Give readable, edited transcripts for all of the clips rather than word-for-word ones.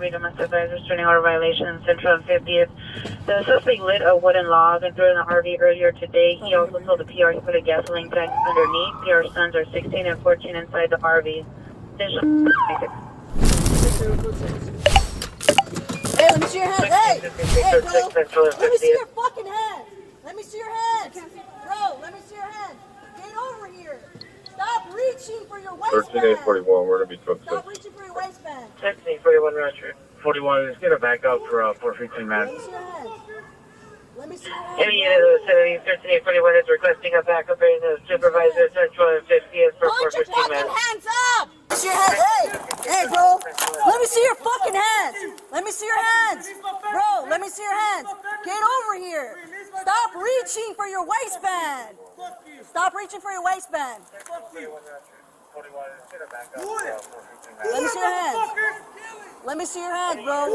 RV domestic violence restraining order violation, Central and 50th. The suspect lit a wooden log and threw it in the RV earlier today. He also told the PR he put a gasoline tank underneath. PR's sons are 16 and 14 inside the RV. Hey, let me see your hands. Hey, bro. Let me see your fucking hands. Let me see your hands. Bro, let me see your hands. Get over here. Stop reaching for your waistband. 13-841, we're going to be 12. Stop reaching for your waistband. 13-41, Roger. 41, just get a back up for 415, man. Let me see your hands. Let me see your hands. Any unit of the 13-841 is requesting a backup in the supervisor, Central and 50th for 415, man. Put your fucking hands up. Let me see your hands. Hey, bro. Let me see your fucking hands. Let me see your hands. Bro, let me see your hands. Get over here. Stop reaching for your waistband. Stop reaching for your waistband. Let me see your hands. Let me see your hands, bro.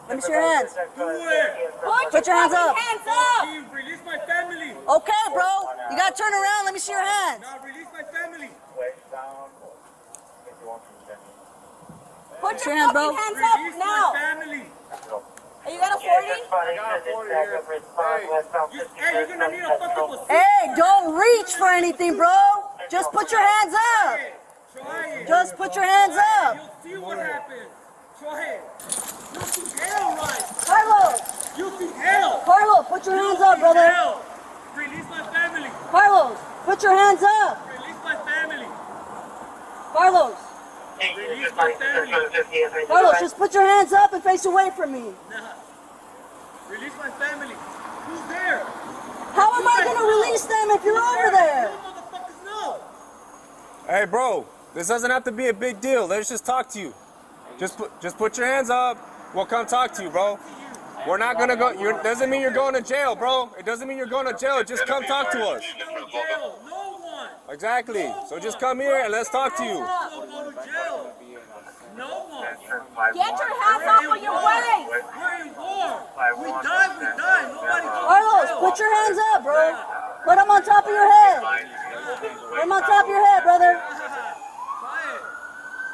Let me see your hands. Put your hands up. Release my family. Okay, bro. You gotta turn around. Let me see your hands. Now release my family. Put your hands, bro. Release my family. Hey, you got a 40? Hey, you're gonna need a fucking Hey, don't reach for anything, bro. Just put your hands up. Try it. Just put your hands up. You'll see what happens. Try it. You'll see hell, right? Carlos. You'll see hell. Carlos, put your hands up, brother. Hell. Release my family. Carlos, put your hands up. Release my family. Carlos. Release my family. Carlos, just put your hands up and face away from me. Nah. Release my family. Who's there? How am I going to release them if you're over there? You motherfuckers know. Hey, bro, this doesn't have to be a big deal. Let's just talk to you. Just put your hands up. We'll come talk to you, bro. We're not gonna go. Doesn't mean you're going to jail, bro. It doesn't mean you're going to jail. Just come talk to us. No jail. No one. Exactly. So just come here and let's talk to you. No go to jail. No one. Get your hands off of your waist. We're in war. We die. Nobody goes Carlos, to jail. put your hands up, bro. Put them on top of your head. Put them on top of your head, brother. Try it.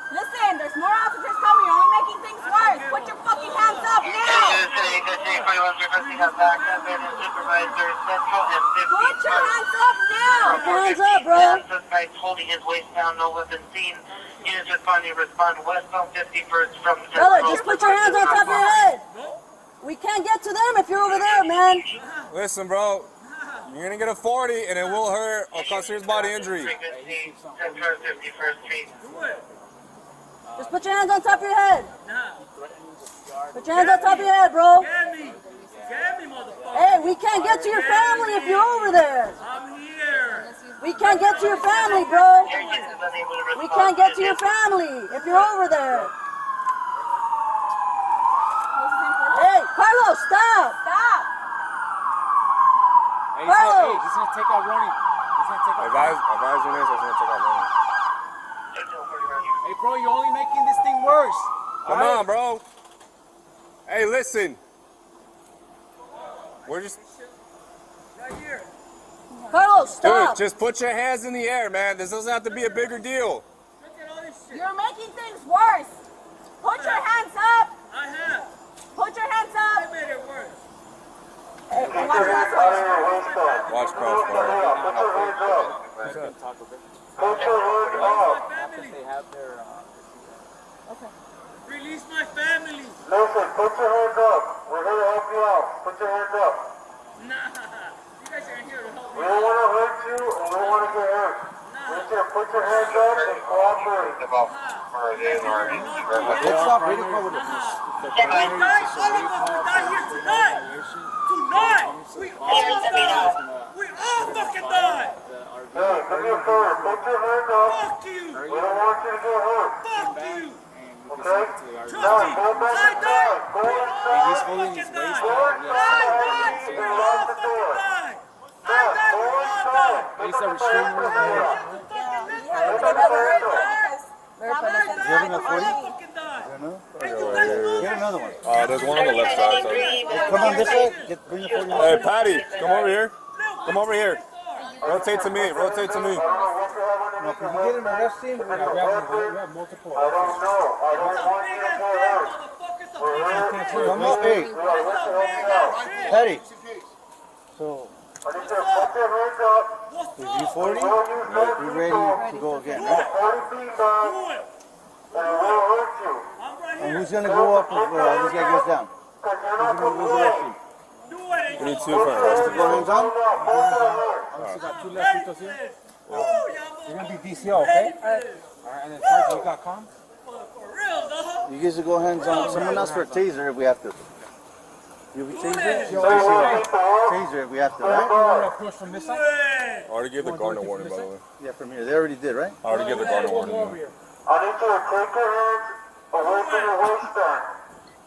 Listen, there's more officers coming. You're only making things worse. Put your fucking hands up now. Put your hands up now. Put your hands up, bro. Suspect holding his waist down, no weapon seen. Units respond westbound 51st from Brother, just put your hands on top of your head. We can't get to them if you're over there, man. Listen, bro. You're gonna get a 40 and it will hurt or cause serious body injury. Just put your hands on top of your head. Nah. Put your hands on top of your head, bro. Get me, motherfucker. Hey, we can't get to your family if you're over there. I'm here. We can't get to your family, bro. We can't get to your family if you're over there. Hey, Carlos, stop. Stop. Hey, Carlos. he's gonna take out running. He's gonna take out running. Advise your name, so it's gonna take out running. Hey, bro, you're only making this thing worse. Come on, bro. Hey, listen. We're just... Right here. Carlos, stop. Dude, just put your hands in the air, man. This doesn't have to be a bigger deal. Look at all this shit. You're making things worse. Put your hands up. I have. Put your hands I up. made it worse. Hey, watch Watch cross, bro. Put your hands My family. They have their. Release my family. Listen, put your hands up. We're here to help you out. Put your hands up. Nah. You guys are here to help We me. don't want to hurt you, and we don't want to get hurt. We said put your hands up and cooperate. Let's stop waiting for this. We die. All of us will die here tonight. Tonight. We all die. We all fucking die. Hey, come here first. Put your hands up. Fuck you. We don't want you to get hurt. Fuck you. Okay? Trust Now, me. go back I die. inside. Go We all inside. He's holding his fucking waist die. down. I die. We all fucking die. I die. We all die. They said restraining order. Having a 40? Get another one. There's one on the left side. So. Come on this way. Bring your 40. Hey, Patty, come over here. Come over here. Rotate to me. Rotate to me. No, if you get an arrest scene, we have multiple. I don't know. Come on, hey. Teddy. So, I need you to put your hands up. is you 40? You're ready to go again, right? 40 feet back. And it will hurt you. And who's gonna go up if this guy goes down? Because you're not going to do it. We need 2 for arresting. Go hands on? I got 2 left here. You're gonna be DCO, okay? Alright, and then Sergeant, you got comms? You guys will go hands on. Someone else for a taser if we have to. You'll be taser? Taser if we have to, You right? want to approach from this side? I already gave the Gardner warning, by the way. Yeah, from here. They already did, right? I already gave the Gardner Go warning. over here. I need you to take your hands away from your waistband.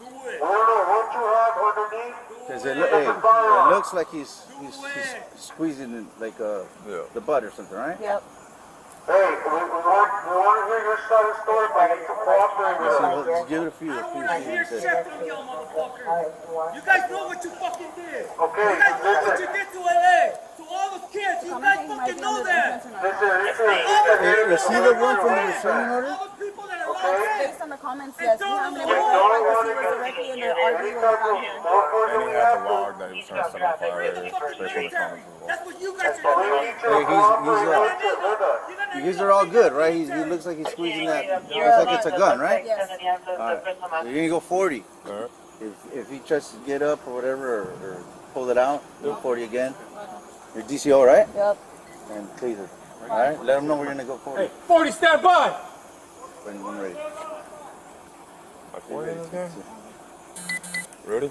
We don't know what you have underneath. Because it looks like he's squeezing it like the butt or something, right? Yep. Hey, we want to hear your side of the story, but you need to cooperate with us. Let's give it a few. Here, check on y'all motherfuckers. You guys know what you fucking did. Okay, You guys know what listen. you did to LA. To all the kids. You guys fucking know that. Hey, receive a one from the restraining order? All the people that are locked in. Based on the comments, yes, we haven't been able to find receivers directly in their RV when we got here. And he had the log that he was trying to set on fire. Especially the comments as well. That's what you guys are doing. You guys are all good, right? He looks like he's squeezing that. Looks like it's a gun, right? Alright. You're gonna go 40. Alright. If he tries to get up or whatever, or pull it out, do 40 again. You're DCO, right? Yep. And taser. Alright? Let him know we're gonna go 40. Hey, 40, stand by! When ready. My 40 in this game? Ready?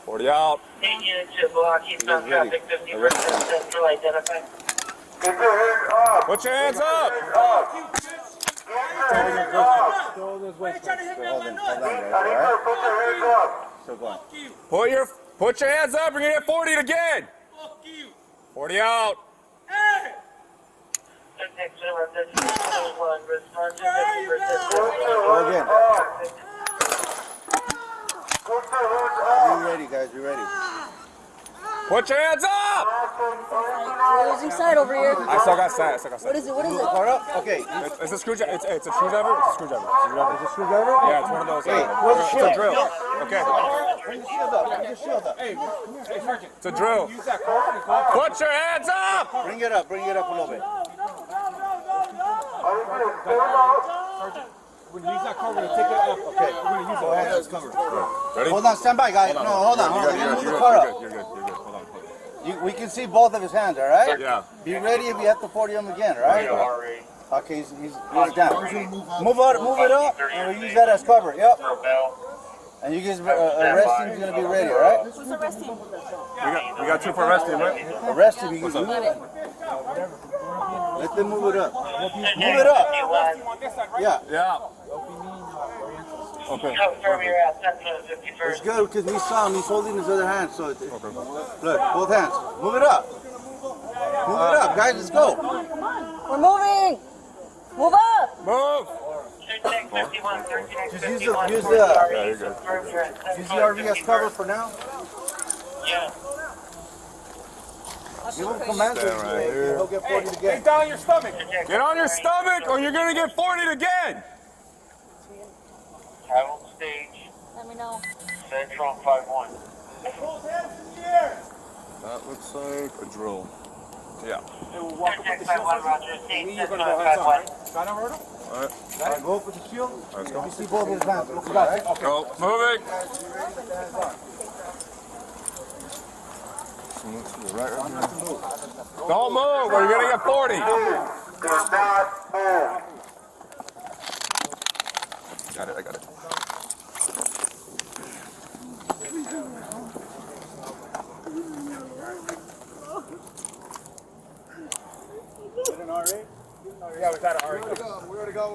40 out. Keep your hands up. Put your hands up. Throw this way. Trying to hit me on my Hold nuts. on, guys. I need you to Alright? put your hands up. Still going. Put your hands up. We're gonna get 40 again. Fuck you. 40 out. Hey! Go again. Put your hands up. Be ready, guys. Be ready. Put your hands up. We're losing sight over here. I still got sight. What is it? What is it? Car up? Okay. It's a screwdriver. It's a screwdriver. It's a screwdriver. Is it screwdriver? Yeah, it's one of those. Where's the It's shield? a drill. Okay. Bring the shield up. Bring the shield up. Hey, Sergeant. It's a drill. Use that car and go up. Put your hands up. Bring it up. Bring it up a little bit. When you use that car, we're going to take it up. Okay, we're going to use it. Go ahead. Let's cover. Ready? Hold on. Stand by, guys. No, hold on. Hold on. Move the car up. You're good. Hold on. We can see both of his hands, all right? Yeah. Be ready if you have to 40 him again, all right? Okay, he's down. Move it up, and we use that as cover. Yep. And you guys, arresting is going to be ready, all right? Who's arresting? We got 2 for arresting, right? Arrest him. You can move it. Let them move it up. Move it up. Yeah. Yeah. Okay. It's good because we saw him. He's holding his other hand. So, look, both hands. Move it up. Move it up, guys. Let's go. We're moving. Move up. Move. Just use the Yeah, you're good. RV as cover for now. Give him commands. Stand right here. He'll get 40 Hey, again. down on your stomach. Get on your stomach, or you're gonna get 40 again. Travel stage, Let me know. Central 5-1. That looks like a drill. Yeah. Hey, we'll walk up with the shield. You're going to go hands on, right? Got him, Roberto? All right. All right, go up with the shield. Let's go. You see both of his hands. All right? Okay. Go. Moving. Don't move, or you're gonna get 40. Do not move. Got it. I got it. Yeah, we got it. All right. We already got one.